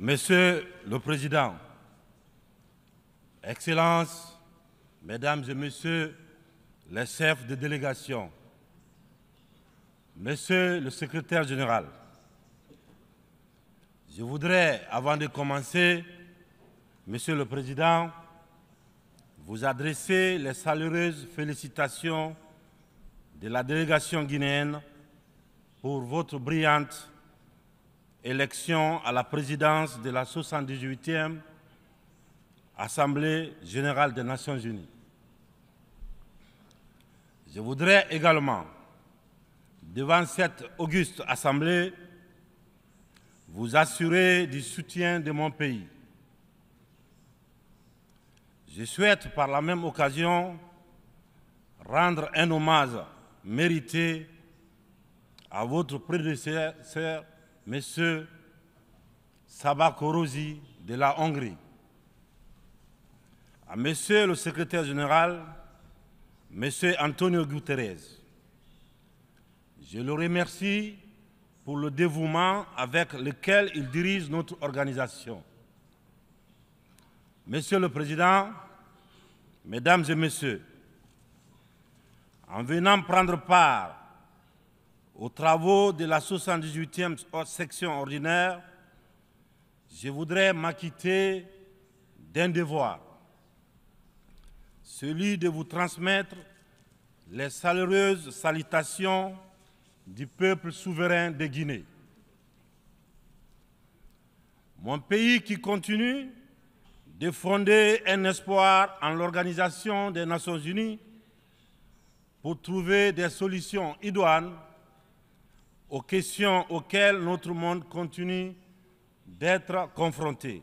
Monsieur le Président, Excellences, Mesdames et Messieurs les chefs de délégation, Monsieur le Secrétaire général, je voudrais, avant de commencer, Monsieur le Président, vous adresser les chaleureuses félicitations de la délégation guinéenne pour votre brillante élection à la présidence de la 78e Assemblée générale des Nations unies. Je voudrais également, devant cette auguste Assemblée, vous assurer du soutien de mon pays. Je souhaite par la même occasion rendre un hommage mérité à votre prédécesseur, M. Sabah Korosi de la Hongrie, à M. le Secrétaire général, M. Antonio Guterres. Je le remercie pour le dévouement avec lequel il dirige notre organisation. Monsieur le Président, Mesdames et Messieurs, en venant prendre part aux travaux de la 78e section ordinaire, je voudrais m'acquitter d'un devoir, celui de vous transmettre les chaleureuses salutations du peuple souverain de Guinée. Mon pays qui continue de fonder un espoir en l'Organisation des Nations Unies pour trouver des solutions idoines aux questions auxquelles notre monde continue d'être confronté.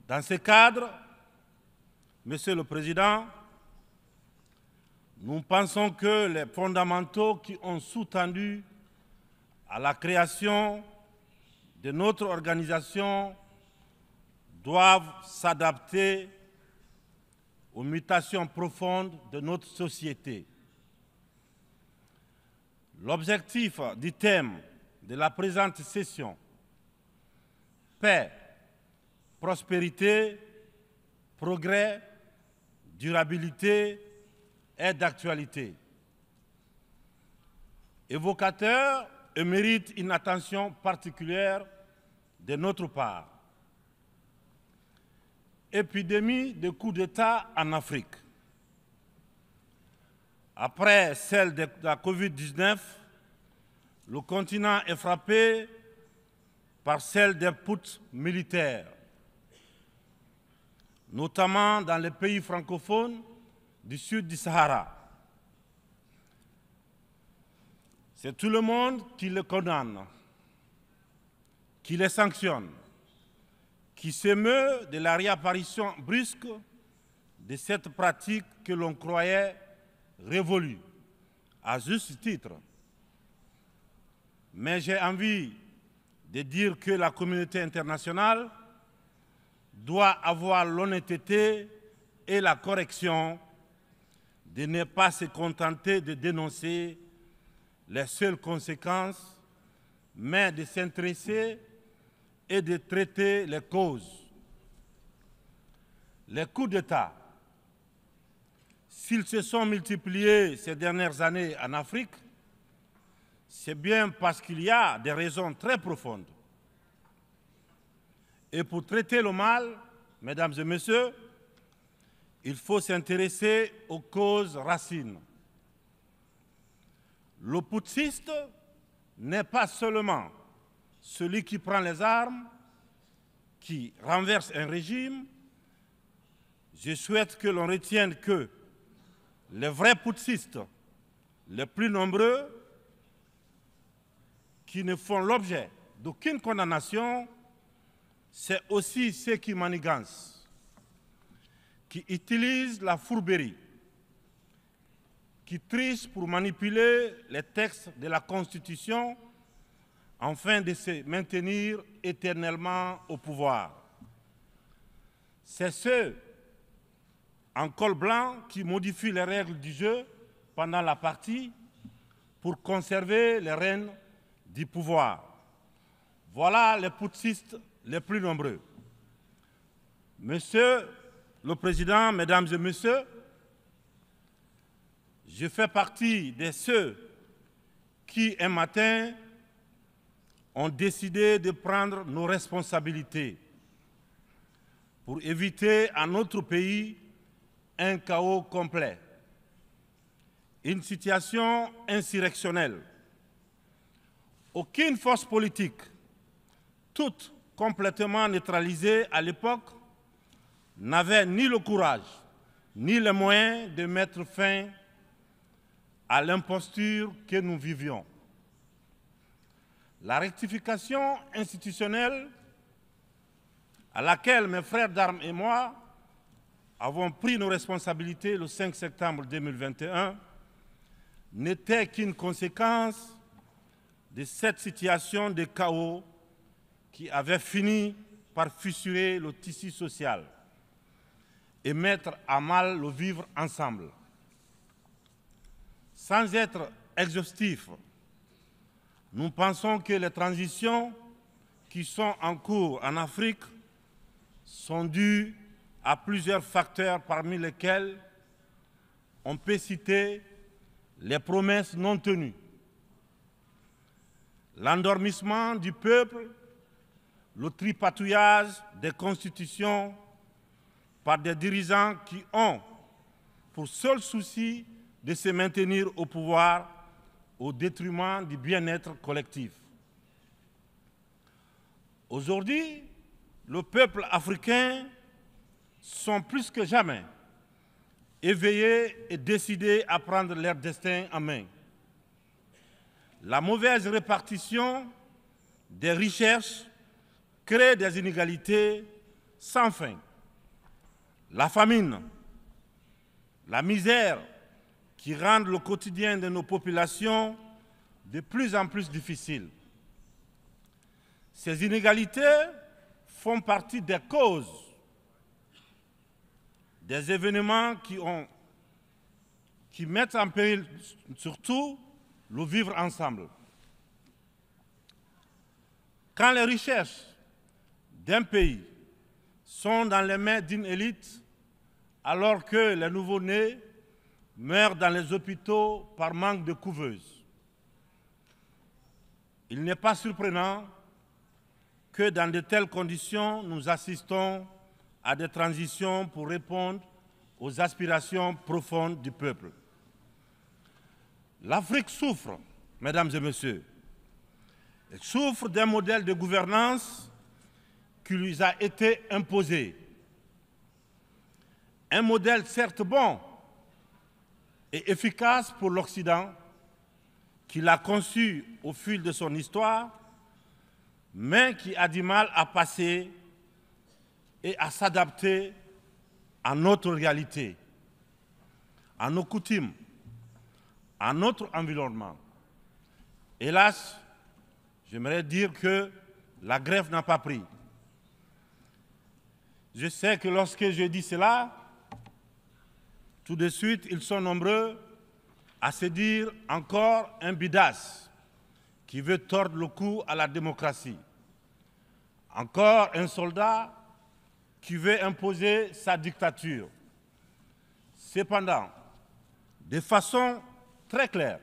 Dans ce cadre, Monsieur le Président, nous pensons que les fondamentaux qui ont sous-tendu à la création de notre organisation doivent s'adapter aux mutations profondes de notre société. L'objectif du thème de la présente session, paix, prospérité, progrès, durabilité, est d'actualité. Évocateur et mérite une attention particulière de notre part. Épidémie de coups d'État en Afrique. Après celle de la Covid-19, le continent est frappé par celle des putschs militaires, notamment dans les pays francophones du sud du Sahara. C'est tout le monde qui les condamne, qui les sanctionne, qui s'émeut de la réapparition brusque de cette pratique que l'on croyait révolue, à juste titre. Mais j'ai envie de dire que la communauté internationale doit avoir l'honnêteté et la correction de ne pas se contenter de dénoncer les seules conséquences, mais de s'intéresser et de traiter les causes. Les coups d'État, s'ils se sont multipliés ces dernières années en Afrique, c'est bien parce qu'il y a des raisons très profondes. Et pour traiter le mal, Mesdames et Messieurs, il faut s'intéresser aux causes racines. Le putschiste n'est pas seulement celui qui prend les armes, qui renverse un régime. Je souhaite que l'on retienne que les vrais putschistes, les plus nombreux, qui ne font l'objet d'aucune condamnation, c'est aussi ceux qui manigancent, qui utilisent la fourberie, qui trichent pour manipuler les textes de la Constitution afin de se maintenir éternellement au pouvoir. C'est ceux en col blanc qui modifient les règles du jeu pendant la partie pour conserver les rênes du pouvoir. Voilà les putschistes les plus nombreux. Monsieur le Président, Mesdames et Messieurs, je fais partie de ceux qui, un matin, ont décidé de prendre nos responsabilités pour éviter à notre pays un chaos complet, une situation insurrectionnelle. Aucune force politique, toute complètement neutralisée à l'époque, n'avait ni le courage ni les moyens de mettre fin à l'imposture que nous vivions. La rectification institutionnelle à laquelle mes frères d'armes et moi avons pris nos responsabilités le 5 septembre 2021 n'était qu'une conséquence de cette situation de chaos qui avait fini par fissurer le tissu social et mettre à mal le vivre ensemble. Sans être exhaustif, nous pensons que les transitions qui sont en cours en Afrique sont dues à plusieurs facteurs parmi lesquels on peut citer les promesses non tenues, l'endormissement du peuple, le tripatouillage des constitutions par des dirigeants qui ont pour seul souci de se maintenir au pouvoir au détriment du bien-être collectif. Aujourd'hui, le peuple africain sont plus que jamais éveillés et décidés à prendre leur destin en main. La mauvaise répartition des richesses crée des inégalités sans fin. La famine, la misère qui rendent le quotidien de nos populations de plus en plus difficile. Ces inégalités font partie des causes des événements qui mettent en péril surtout le vivre ensemble. Quand les richesses d'un pays sont dans les mains d'une élite, alors que les nouveau-nés meurent dans les hôpitaux par manque de couveuses, il n'est pas surprenant que dans de telles conditions, nous assistons à des transitions pour répondre aux aspirations profondes du peuple. L'Afrique souffre, mesdames et messieurs. Elle souffre d'un modèle de gouvernance qui lui a été imposé. Un modèle certes bon et efficace pour l'Occident, qu'il a conçu au fil de son histoire, mais qui a du mal à passer et à s'adapter à notre réalité, à nos coutumes, à notre environnement. Hélas, j'aimerais dire que la grève n'a pas pris. Je sais que lorsque je dis cela, tout de suite, ils sont nombreux à se dire encore un bidas qui veut tordre le cou à la démocratie. Encore un soldat qui veut imposer sa dictature. Cependant, de façon très claire,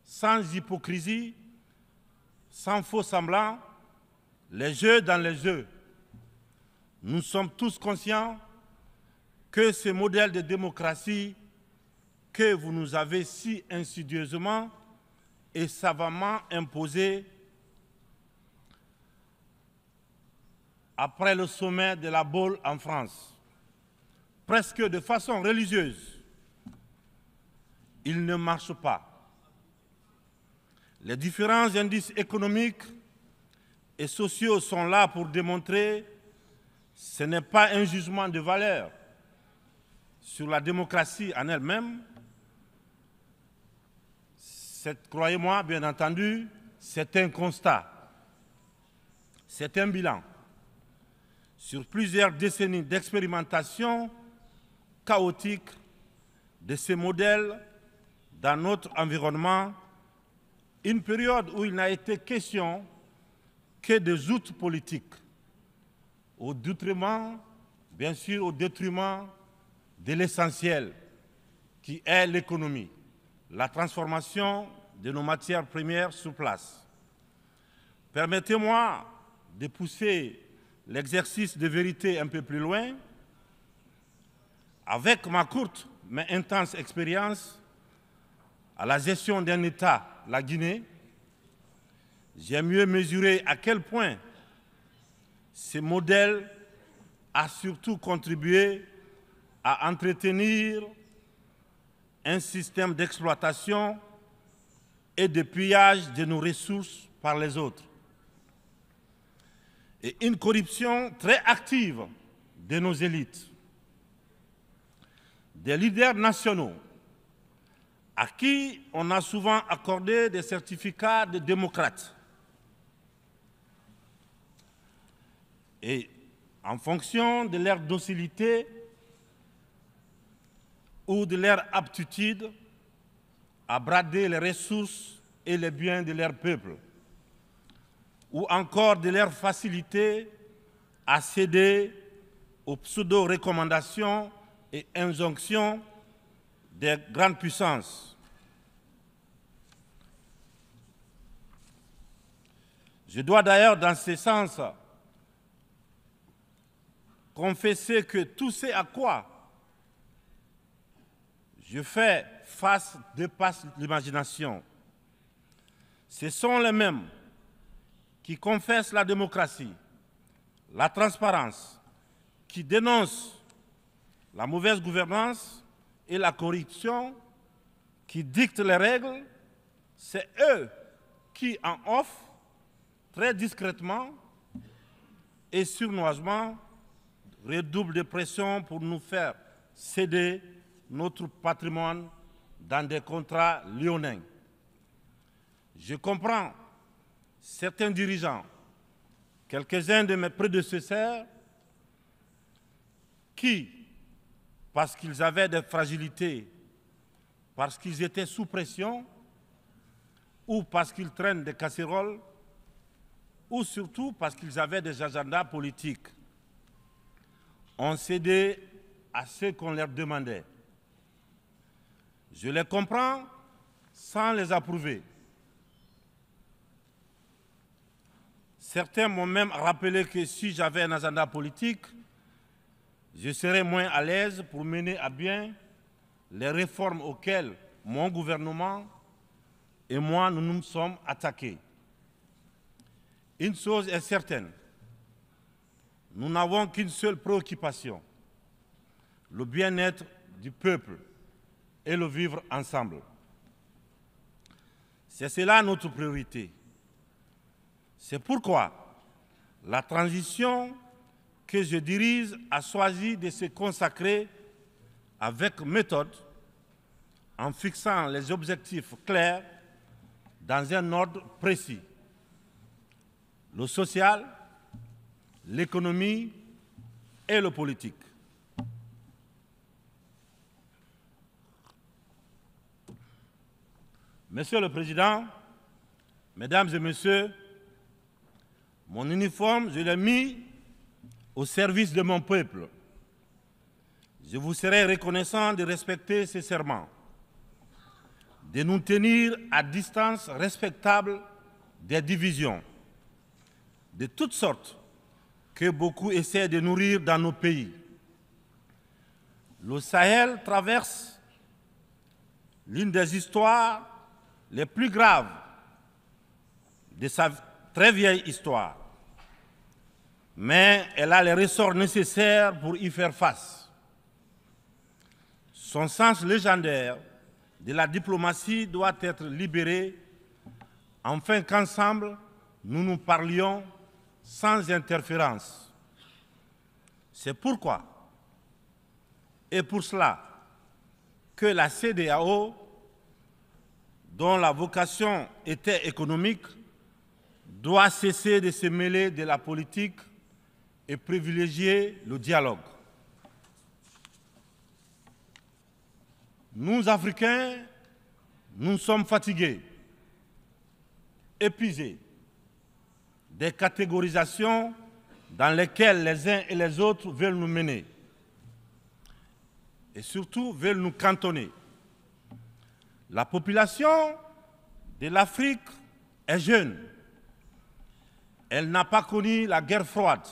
sans hypocrisie, sans faux semblant, les jeux dans les jeux, nous sommes tous conscients que ce modèle de démocratie que vous nous avez si insidieusement et savamment imposé après le sommet de la Baule en France, presque de façon religieuse, il ne marche pas. Les différents indices économiques et sociaux sont là pour démontrer que ce n'est pas un jugement de valeur sur la démocratie en elle-même. Croyez-moi, bien entendu, c'est un constat, c'est un bilan. Sur plusieurs décennies d'expérimentation chaotique de ces modèles dans notre environnement, une période où il n'a été question que des outils politiques, au détriment, bien sûr, au détriment de l'essentiel, qui est l'économie, la transformation de nos matières premières sur place. Permettez-moi de pousser l'exercice de vérité un peu plus loin. Avec ma courte mais intense expérience à la gestion d'un État, la Guinée, j'ai mieux mesuré à quel point ce modèle a surtout contribué à entretenir un système d'exploitation et de pillage de nos ressources par les autres, et une corruption très active de nos élites, des leaders nationaux à qui on a souvent accordé des certificats de démocrates. Et en fonction de leur docilité ou de leur aptitude à brader les ressources et les biens de leur peuple, ou encore de leur facilité à céder aux pseudo-recommandations et injonctions des grandes puissances. Je dois d'ailleurs, dans ce sens, confesser que tout ce à quoi je fais face dépasse l'imagination. Ce sont les mêmes qui confessent la démocratie, la transparence, qui dénoncent la mauvaise gouvernance et la corruption, qui dictent les règles. C'est eux qui en offrent très discrètement et sournoisement redoublent de pression pour nous faire céder notre patrimoine dans des contrats léonins. Je comprends certains dirigeants, quelques-uns de mes prédécesseurs, qui, parce qu'ils avaient des fragilités, parce qu'ils étaient sous pression, ou parce qu'ils traînent des casseroles, ou surtout parce qu'ils avaient des agendas politiques, ont cédé à ce qu'on leur demandait. Je les comprends sans les approuver. Certains m'ont même rappelé que si j'avais un agenda politique, je serais moins à l'aise pour mener à bien les réformes auxquelles mon gouvernement et moi nous nous sommes attaqués. Une chose est certaine, nous n'avons qu'une seule préoccupation, le bien-être du peuple et le vivre ensemble. C'est cela notre priorité. C'est pourquoi la transition que je dirige a choisi de se consacrer avec méthode, en fixant les objectifs clairs dans un ordre précis. Le social, l'économie et le politique. Monsieur le Président, Mesdames et Messieurs, mon uniforme, je l'ai mis au service de mon peuple. Je vous serai reconnaissant de respecter ces serments, de nous tenir à distance respectable des divisions de toutes sortes que beaucoup essaient de nourrir dans nos pays. Le Sahel traverse l'une des histoires les plus graves de sa très vieille histoire, mais elle a les ressorts nécessaires pour y faire face. Son sens légendaire de la diplomatie doit être libéré afin qu'ensemble, nous nous parlions sans interférence. C'est pourquoi, et pour cela, que la CEDEAO, dont la vocation était économique, doit cesser de se mêler de la politique et privilégier le dialogue. Nous, Africains, nous sommes fatigués, épuisés des catégorisations dans lesquelles les uns et les autres veulent nous mener et surtout veulent nous cantonner. La population de l'Afrique est jeune. Elle n'a pas connu la guerre froide.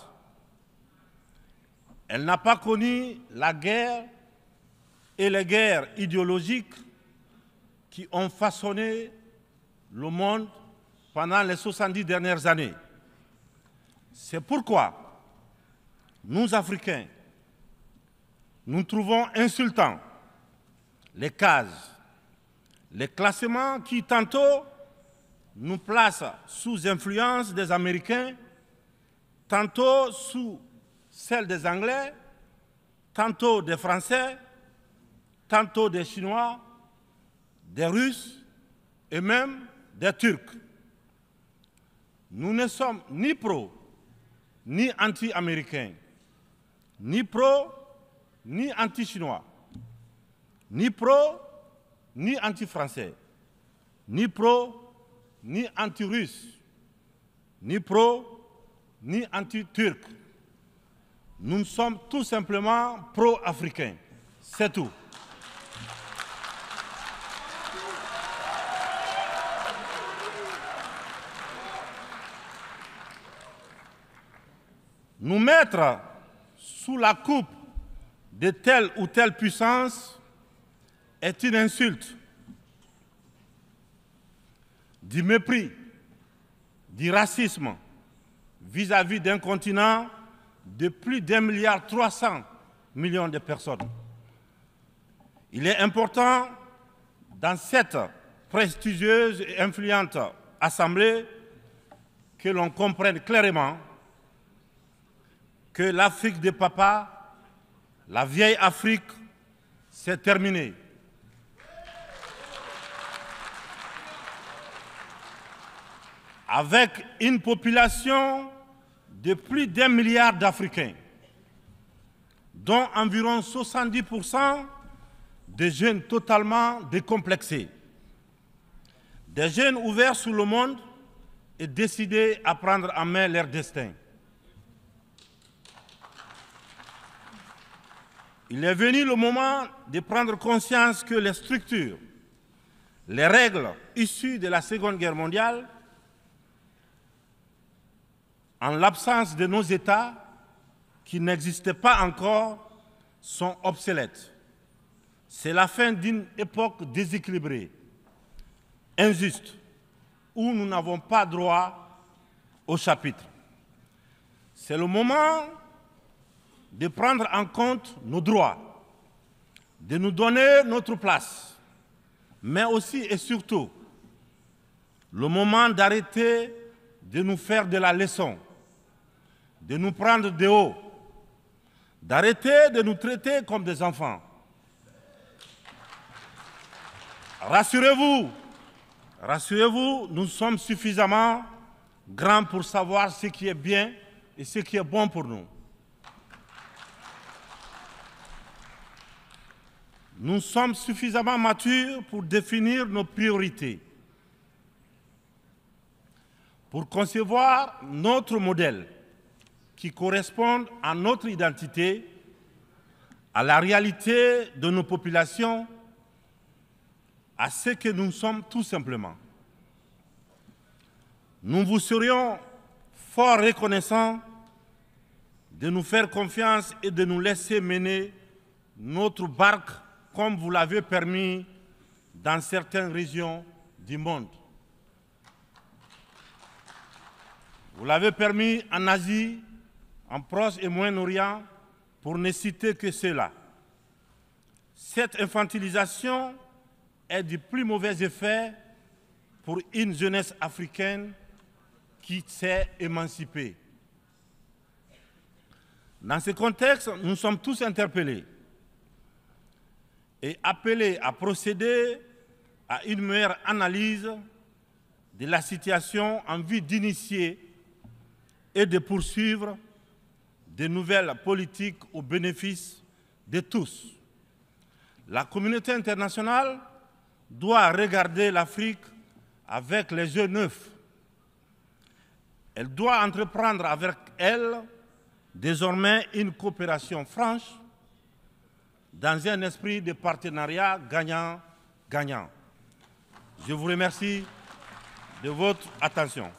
Elle n'a pas connu la guerre et les guerres idéologiques qui ont façonné le monde pendant les 70 dernières années. C'est pourquoi nous, Africains, nous trouvons insultants les cases, les classements qui tantôt nous placent sous influence des Américains, tantôt sous celle des Anglais, tantôt des Français, tantôt des Chinois, des Russes et même des Turcs. Nous ne sommes ni pro, ni anti-américains, ni pro, ni anti-chinois, ni pro, ni anti-français, ni pro, ni anti-russe, ni pro, ni anti-turc. Nous sommes tout simplement pro-africains. C'est tout. Nous mettre sous la coupe de telle ou telle puissance est une insulte, du mépris, du racisme vis-à-vis d'un continent de plus d'1,3 milliard de personnes. Il est important, dans cette prestigieuse et influente assemblée, que l'on comprenne clairement que l'Afrique des papas, la vieille Afrique, c'est terminé. Avec une population de plus d'1 milliard d'Africains, dont environ 70% de jeunes totalement décomplexés, des jeunes ouverts sur le monde et décidés à prendre en main leur destin. Il est venu le moment de prendre conscience que les structures, les règles issues de la Seconde Guerre mondiale, en l'absence de nos États qui n'existaient pas encore, sont obsolètes. C'est la fin d'une époque déséquilibrée, injuste, où nous n'avons pas droit au chapitre. C'est le moment de prendre en compte nos droits, de nous donner notre place, mais aussi et surtout le moment d'arrêter de nous faire de la leçon, de nous prendre de haut, d'arrêter de nous traiter comme des enfants. Rassurez-vous, rassurez-vous, nous sommes suffisamment grands pour savoir ce qui est bien et ce qui est bon pour nous. Nous sommes suffisamment matures pour définir nos priorités, pour concevoir notre modèle qui corresponde à notre identité, à la réalité de nos populations, à ce que nous sommes tout simplement. Nous vous serions fort reconnaissants de nous faire confiance et de nous laisser mener notre barque comme vous l'avez permis dans certaines régions du monde. Vous l'avez permis en Asie, en Proche et Moyen-Orient, pour ne citer que cela. Cette infantilisation est du plus mauvais effet pour une jeunesse africaine qui s'est émancipée. Dans ce contexte, nous sommes tous interpellés et appelés à procéder à une meilleure analyse de la situation en vue d'initier et de poursuivre de nouvelles politiques au bénéfice de tous. La communauté internationale doit regarder l'Afrique avec les yeux neufs. Elle doit entreprendre avec elle désormais une coopération franche dans un esprit de partenariat gagnant-gagnant. Je vous remercie de votre attention.